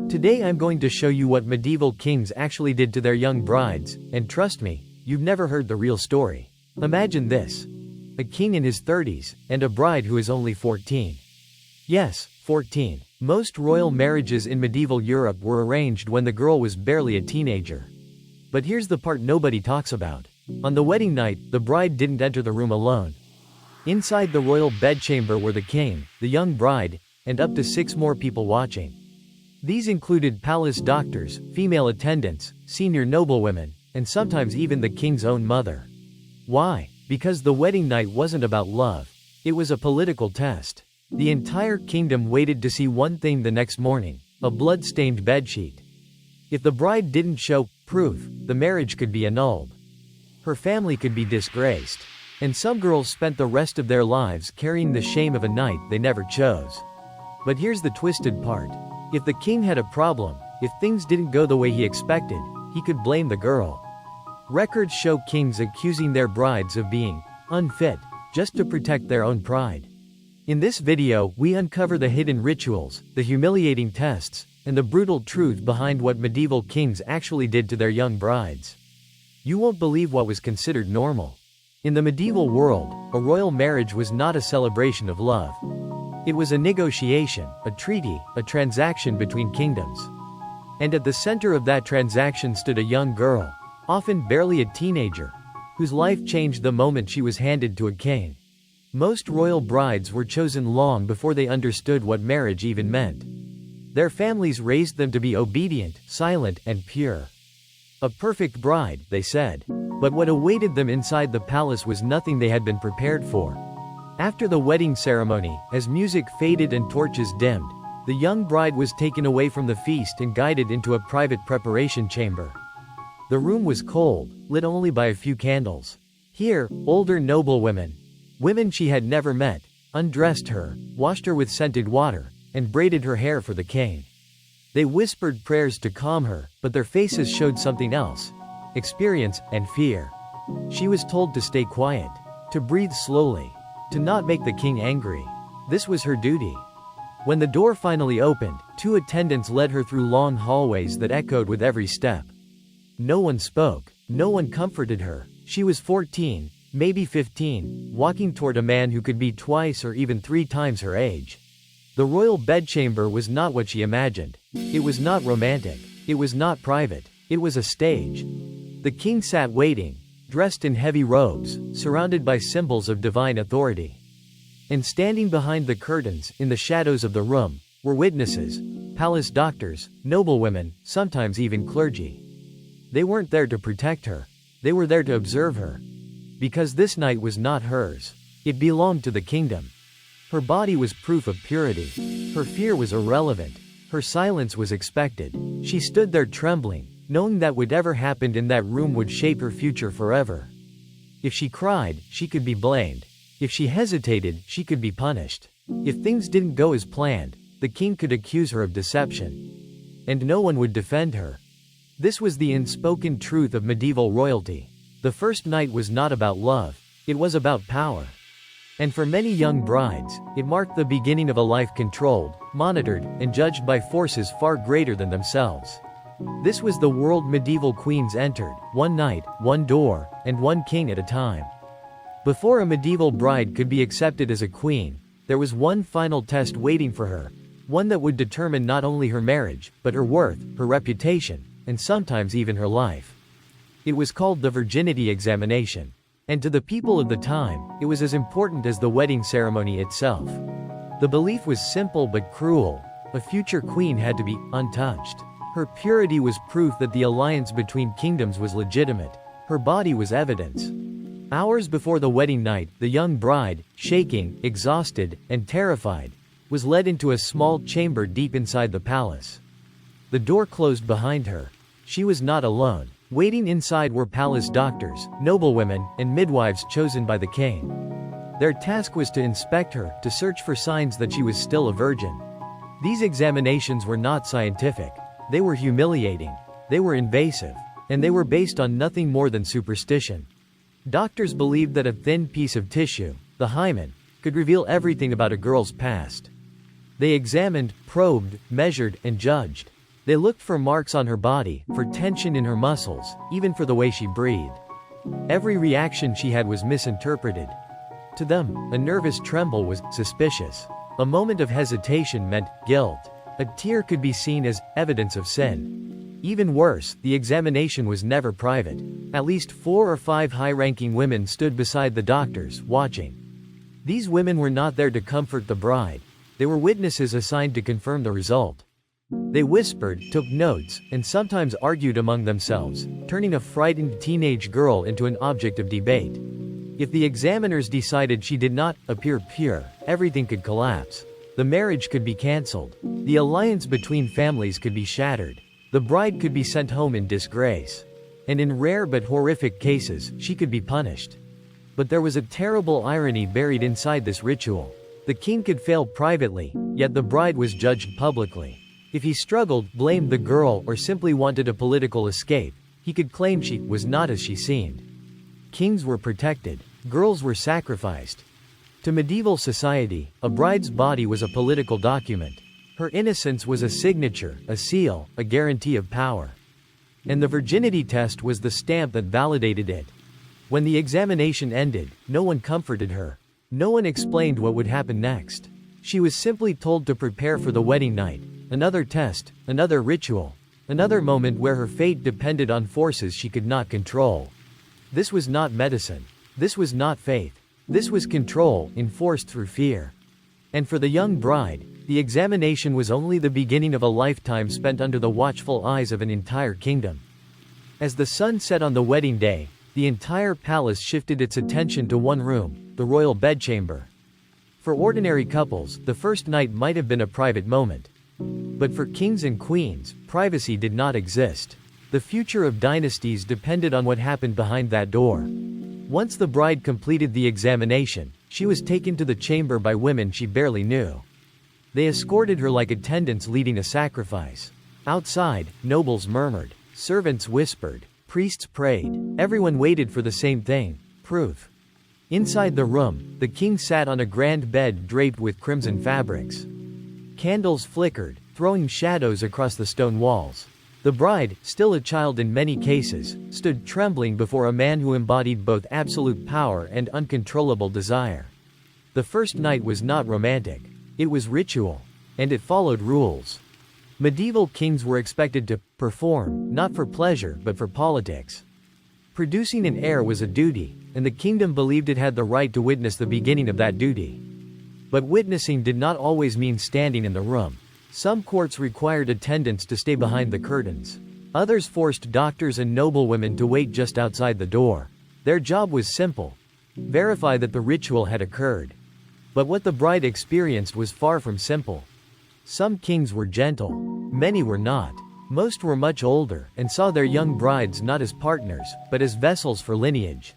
Today I'm going to show you what medieval kings actually did to their young brides, and trust me, you've never heard the real story. Imagine this. A king in his 30s, and a bride who is only 14. Yes, 14. Most royal marriages in medieval Europe were arranged when the girl was barely a teenager. But here's the part nobody talks about. On the wedding night, the bride didn't enter the room alone. Inside the royal bedchamber were the king, the young bride, and up to 6 more people watching. These included palace doctors, female attendants, senior noblewomen, and sometimes even the king's own mother. Why? Because the wedding night wasn't about love. It was a political test. The entire kingdom waited to see one thing the next morning: a blood-stained bedsheet. If the bride didn't show proof, the marriage could be annulled. Her family could be disgraced. And some girls spent the rest of their lives carrying the shame of a night they never chose. But here's the twisted part. If the king had a problem, if things didn't go the way he expected, he could blame the girl. Records show kings accusing their brides of being unfit, just to protect their own pride. In this video, we uncover the hidden rituals, the humiliating tests, and the brutal truth behind what medieval kings actually did to their young brides. You won't believe what was considered normal. In the medieval world, a royal marriage was not a celebration of love. It was a negotiation, a treaty, a transaction between kingdoms. And at the center of that transaction stood a young girl, often barely a teenager, whose life changed the moment she was handed to a king. Most royal brides were chosen long before they understood what marriage even meant. Their families raised them to be obedient, silent, and pure. A perfect bride, they said. But what awaited them inside the palace was nothing they had been prepared for. After the wedding ceremony, as music faded and torches dimmed, the young bride was taken away from the feast and guided into a private preparation chamber. The room was cold, lit only by a few candles. Here, older noblewomen, women she had never met, undressed her, washed her with scented water, and braided her hair for the king. They whispered prayers to calm her, but their faces showed something else: experience and fear. She was told to stay quiet, to breathe slowly, to not make the king angry. This was her duty. When the door finally opened, 2 attendants led her through long hallways that echoed with every step. No one spoke. No one comforted her. She was 14, maybe 15, walking toward a man who could be twice or even 3 times her age. The royal bedchamber was not what she imagined. It was not romantic. It was not private. It was a stage. The king sat waiting, dressed in heavy robes, surrounded by symbols of divine authority. And standing behind the curtains, in the shadows of the room, were witnesses, palace doctors, noblewomen, sometimes even clergy. They weren't there to protect her. They were there to observe her. Because this night was not hers. It belonged to the kingdom. Her body was proof of purity. Her fear was irrelevant. Her silence was expected. She stood there trembling, knowing that whatever happened in that room would shape her future forever. If she cried, she could be blamed. If she hesitated, she could be punished. If things didn't go as planned, the king could accuse her of deception. And no one would defend her. This was the unspoken truth of medieval royalty. The first night was not about love. It was about power. And for many young brides, it marked the beginning of a life controlled, monitored, and judged by forces far greater than themselves. This was the world medieval queens entered, one night, one door, and one king at a time. Before a medieval bride could be accepted as a queen, there was one final test waiting for her, one that would determine not only her marriage, but her worth, her reputation, and sometimes even her life. It was called the virginity examination. And to the people of the time, it was as important as the wedding ceremony itself. The belief was simple but cruel: a future queen had to be untouched. Her purity was proof that the alliance between kingdoms was legitimate. Her body was evidence. Hours before the wedding night, the young bride, shaking, exhausted, and terrified, was led into a small chamber deep inside the palace. The door closed behind her. She was not alone. Waiting inside were palace doctors, noblewomen, and midwives chosen by the king. Their task was to inspect her, to search for signs that she was still a virgin. These examinations were not scientific. They were humiliating. They were invasive. And they were based on nothing more than superstition. Doctors believed that a thin piece of tissue, the hymen, could reveal everything about a girl's past. They examined, probed, measured, and judged. They looked for marks on her body, for tension in her muscles, even for the way she breathed. Every reaction she had was misinterpreted. To them, a nervous tremble was suspicious. A moment of hesitation meant guilt. A tear could be seen as evidence of sin. Even worse, the examination was never private. At least 4 or 5 high-ranking women stood beside the doctors, watching. These women were not there to comfort the bride. They were witnesses assigned to confirm the result. They whispered, took notes, and sometimes argued among themselves, turning a frightened teenage girl into an object of debate. If the examiners decided she did not appear pure, everything could collapse. The marriage could be cancelled. The alliance between families could be shattered. The bride could be sent home in disgrace. And in rare but horrific cases, she could be punished. But there was a terrible irony buried inside this ritual. The king could fail privately, yet the bride was judged publicly. If he struggled, blamed the girl, or simply wanted a political escape, he could claim she was not as she seemed. Kings were protected. Girls were sacrificed. To medieval society, a bride's body was a political document. Her innocence was a signature, a seal, a guarantee of power. And the virginity test was the stamp that validated it. When the examination ended, no one comforted her. No one explained what would happen next. She was simply told to prepare for the wedding night. Another test, another ritual, another moment where her fate depended on forces she could not control. This was not medicine. This was not faith. This was control, enforced through fear. And for the young bride, the examination was only the beginning of a lifetime spent under the watchful eyes of an entire kingdom. As the sun set on the wedding day, the entire palace shifted its attention to one room, the royal bedchamber. For ordinary couples, the first night might have been a private moment. But for kings and queens, privacy did not exist. The future of dynasties depended on what happened behind that door. Once the bride completed the examination, she was taken to the chamber by women she barely knew. They escorted her like attendants leading a sacrifice. Outside, nobles murmured, servants whispered, priests prayed. Everyone waited for the same thing: proof. Inside the room, the king sat on a grand bed draped with crimson fabrics. Candles flickered, throwing shadows across the stone walls. The bride, still a child in many cases, stood trembling before a man who embodied both absolute power and uncontrollable desire. The first night was not romantic. It was ritual. And it followed rules. Medieval kings were expected to perform, not for pleasure but for politics. Producing an heir was a duty, and the kingdom believed it had the right to witness the beginning of that duty. But witnessing did not always mean standing in the room. Some courts required attendants to stay behind the curtains. Others forced doctors and noblewomen to wait just outside the door. Their job was simple: verify that the ritual had occurred. But what the bride experienced was far from simple. Some kings were gentle. Many were not. Most were much older, and saw their young brides not as partners, but as vessels for lineage.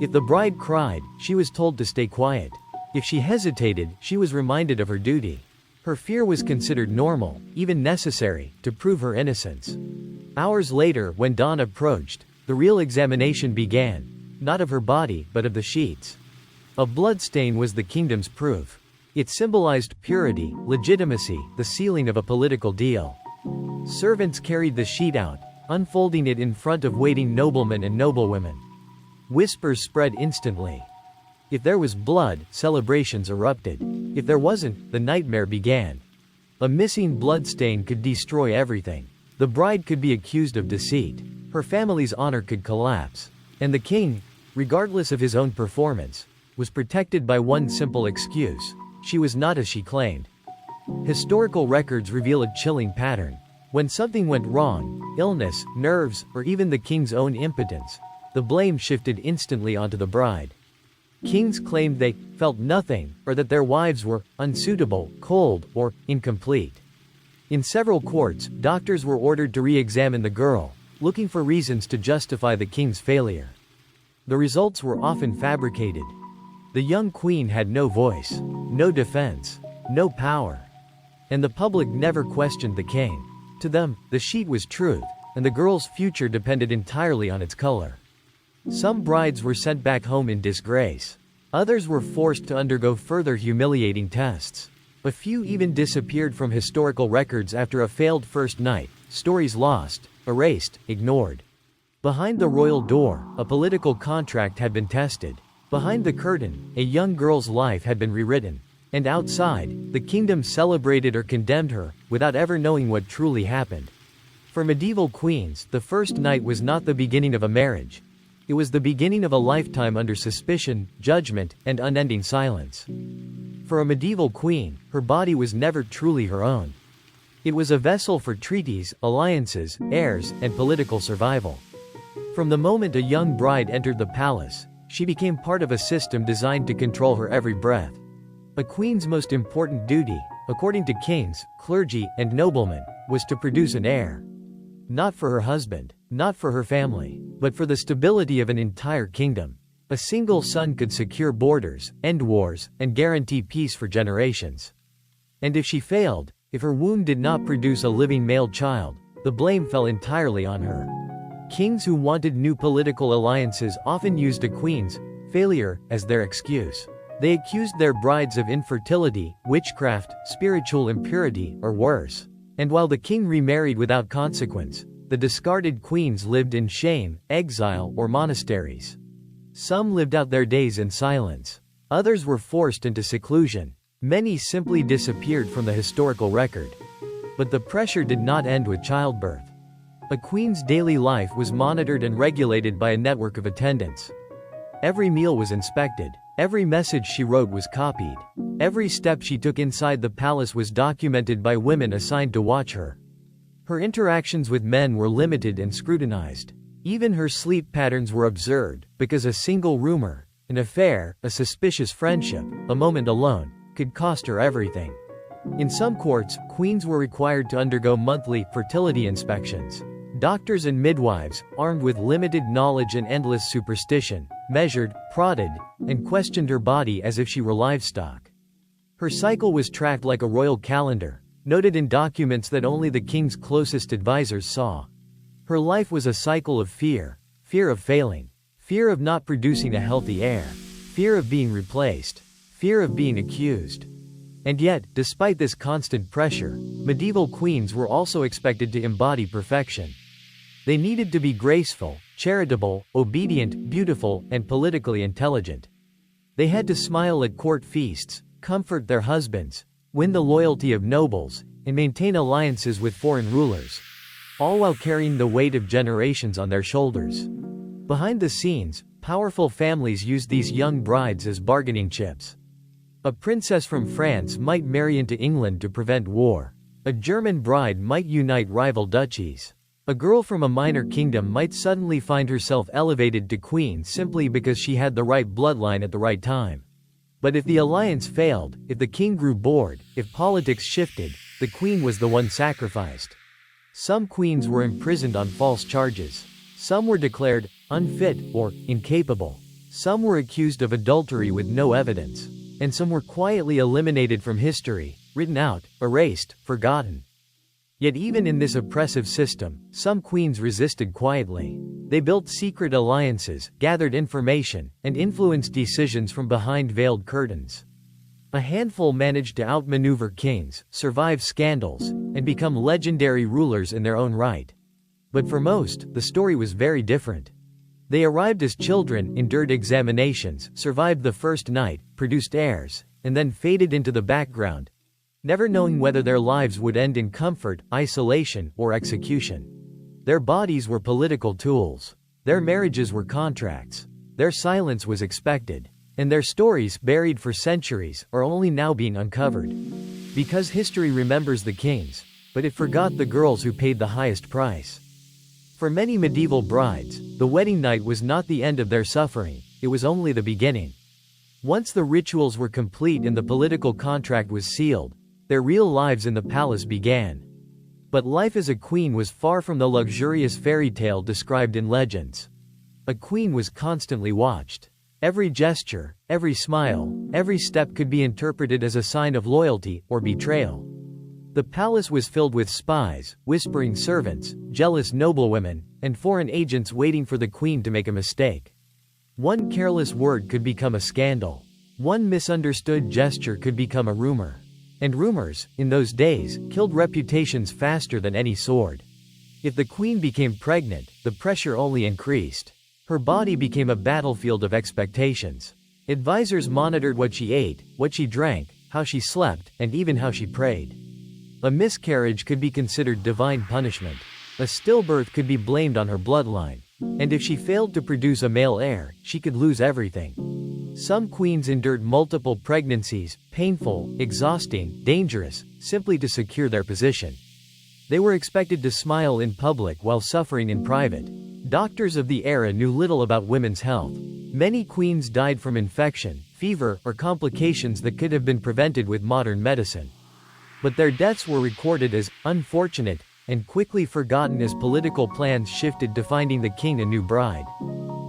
If the bride cried, she was told to stay quiet. If she hesitated, she was reminded of her duty. Her fear was considered normal, even necessary, to prove her innocence. Hours later, when dawn approached, the real examination began, not of her body, but of the sheets. A bloodstain was the kingdom's proof. It symbolized purity, legitimacy, the sealing of a political deal. Servants carried the sheet out, unfolding it in front of waiting noblemen and noblewomen. Whispers spread instantly. If there was blood, celebrations erupted. If there wasn't, the nightmare began. A missing bloodstain could destroy everything. The bride could be accused of deceit. Her family's honor could collapse. And the king, regardless of his own performance, was protected by one simple excuse: she was not as she claimed. Historical records reveal a chilling pattern. When something went wrong, illness, nerves, or even the king's own impotence, the blame shifted instantly onto the bride. Kings claimed they felt nothing, or that their wives were unsuitable, cold, or incomplete. In several courts, doctors were ordered to re-examine the girl, looking for reasons to justify the king's failure. The results were often fabricated. The young queen had no voice, no defense, no power. And the public never questioned the king. To them, the sheet was truth, and the girl's future depended entirely on its color. Some brides were sent back home in disgrace. Others were forced to undergo further humiliating tests. A few even disappeared from historical records after a failed first night, stories lost, erased, ignored. Behind the royal door, a political contract had been tested. Behind the curtain, a young girl's life had been rewritten. And outside, the kingdom celebrated or condemned her, without ever knowing what truly happened. For medieval queens, the first night was not the beginning of a marriage. It was the beginning of a lifetime under suspicion, judgment, and unending silence. For a medieval queen, her body was never truly her own. It was a vessel for treaties, alliances, heirs, and political survival. From the moment a young bride entered the palace, she became part of a system designed to control her every breath. A queen's most important duty, according to kings, clergy, and noblemen, was to produce an heir. Not for her husband, not for her family, but for the stability of an entire kingdom. A single son could secure borders, end wars, and guarantee peace for generations. And if she failed, if her womb did not produce a living male child, the blame fell entirely on her. Kings who wanted new political alliances often used a queen's failure as their excuse. They accused their brides of infertility, witchcraft, spiritual impurity, or worse. And while the king remarried without consequence, the discarded queens lived in shame, exile, or monasteries. Some lived out their days in silence. Others were forced into seclusion. Many simply disappeared from the historical record. But the pressure did not end with childbirth. A queen's daily life was monitored and regulated by a network of attendants. Every meal was inspected. Every message she wrote was copied. Every step she took inside the palace was documented by women assigned to watch her. Her interactions with men were limited and scrutinized. Even her sleep patterns were observed, because a single rumor, an affair, a suspicious friendship, a moment alone, could cost her everything. In some courts, queens were required to undergo monthly fertility inspections. Doctors and midwives, armed with limited knowledge and endless superstition, measured, prodded, and questioned her body as if she were livestock. Her cycle was tracked like a royal calendar, noted in documents that only the king's closest advisors saw. Her life was a cycle of fear of failing, fear of not producing a healthy heir, fear of being replaced, fear of being accused. And yet, despite this constant pressure, medieval queens were also expected to embody perfection. They needed to be graceful, charitable, obedient, beautiful, and politically intelligent. They had to smile at court feasts, comfort their husbands, win the loyalty of nobles, and maintain alliances with foreign rulers, all while carrying the weight of generations on their shoulders. Behind the scenes, powerful families used these young brides as bargaining chips. A princess from France might marry into England to prevent war. A German bride might unite rival duchies. A girl from a minor kingdom might suddenly find herself elevated to queen simply because she had the right bloodline at the right time. But if the alliance failed, if the king grew bored, if politics shifted, the queen was the one sacrificed. Some queens were imprisoned on false charges. Some were declared unfit or incapable. Some were accused of adultery with no evidence. And some were quietly eliminated from history, written out, erased, forgotten. Yet even in this oppressive system, some queens resisted quietly. They built secret alliances, gathered information, and influenced decisions from behind veiled curtains. A handful managed to outmaneuver kings, survive scandals, and become legendary rulers in their own right. But for most, the story was very different. They arrived as children, endured examinations, survived the first night, produced heirs, and then faded into the background, never knowing whether their lives would end in comfort, isolation, or execution. Their bodies were political tools. Their marriages were contracts. Their silence was expected. And their stories, buried for centuries, are only now being uncovered. Because history remembers the kings, but it forgot the girls who paid the highest price. For many medieval brides, the wedding night was not the end of their suffering, it was only the beginning. Once the rituals were complete and the political contract was sealed, their real lives in the palace began. But life as a queen was far from the luxurious fairy tale described in legends. A queen was constantly watched. Every gesture, every smile, every step could be interpreted as a sign of loyalty or betrayal. The palace was filled with spies, whispering servants, jealous noblewomen, and foreign agents waiting for the queen to make a mistake. One careless word could become a scandal. One misunderstood gesture could become a rumor. And rumors, in those days, killed reputations faster than any sword. If the queen became pregnant, the pressure only increased. Her body became a battlefield of expectations. Advisors monitored what she ate, what she drank, how she slept, and even how she prayed. A miscarriage could be considered divine punishment. A stillbirth could be blamed on her bloodline. And if she failed to produce a male heir, she could lose everything. Some queens endured multiple pregnancies, painful, exhausting, dangerous, simply to secure their position. They were expected to smile in public while suffering in private. Doctors of the era knew little about women's health. Many queens died from infection, fever, or complications that could have been prevented with modern medicine. But their deaths were recorded as unfortunate and quickly forgotten as political plans shifted to finding the king a new bride.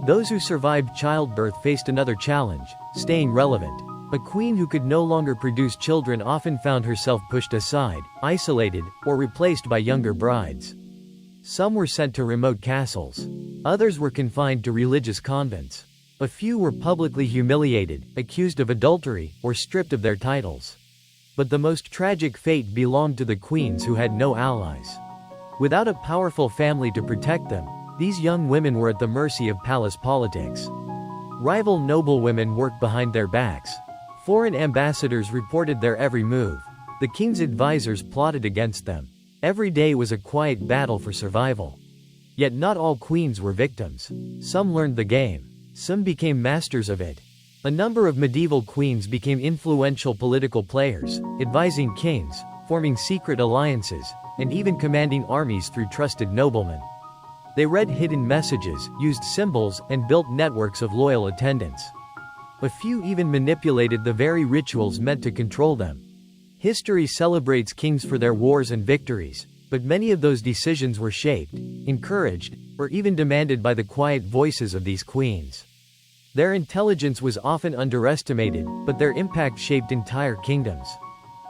Those who survived childbirth faced another challenge: staying relevant. A queen who could no longer produce children often found herself pushed aside, isolated, or replaced by younger brides. Some were sent to remote castles. Others were confined to religious convents. A few were publicly humiliated, accused of adultery, or stripped of their titles. But the most tragic fate belonged to the queens who had no allies. Without a powerful family to protect them, these young women were at the mercy of palace politics. Rival noblewomen worked behind their backs. Foreign ambassadors reported their every move. The king's advisors plotted against them. Every day was a quiet battle for survival. Yet not all queens were victims. Some learned the game. Some became masters of it. A number of medieval queens became influential political players, advising kings, forming secret alliances, and even commanding armies through trusted noblemen. They read hidden messages, used symbols, and built networks of loyal attendants. A few even manipulated the very rituals meant to control them. History celebrates kings for their wars and victories, but many of those decisions were shaped, encouraged, or even demanded by the quiet voices of these queens. Their intelligence was often underestimated, but their impact shaped entire kingdoms.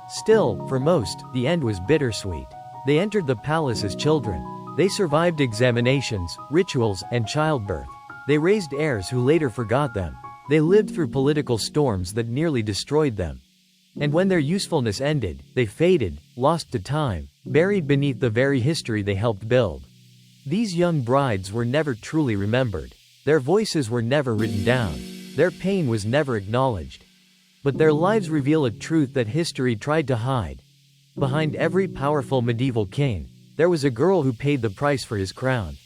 Still, for most, the end was bittersweet. They entered the palace as children. They survived examinations, rituals, and childbirth. They raised heirs who later forgot them. They lived through political storms that nearly destroyed them. And when their usefulness ended, they faded, lost to time, buried beneath the very history they helped build. These young brides were never truly remembered. Their voices were never written down. Their pain was never acknowledged. But their lives reveal a truth that history tried to hide. Behind every powerful medieval king, there was a girl who paid the price for his crown.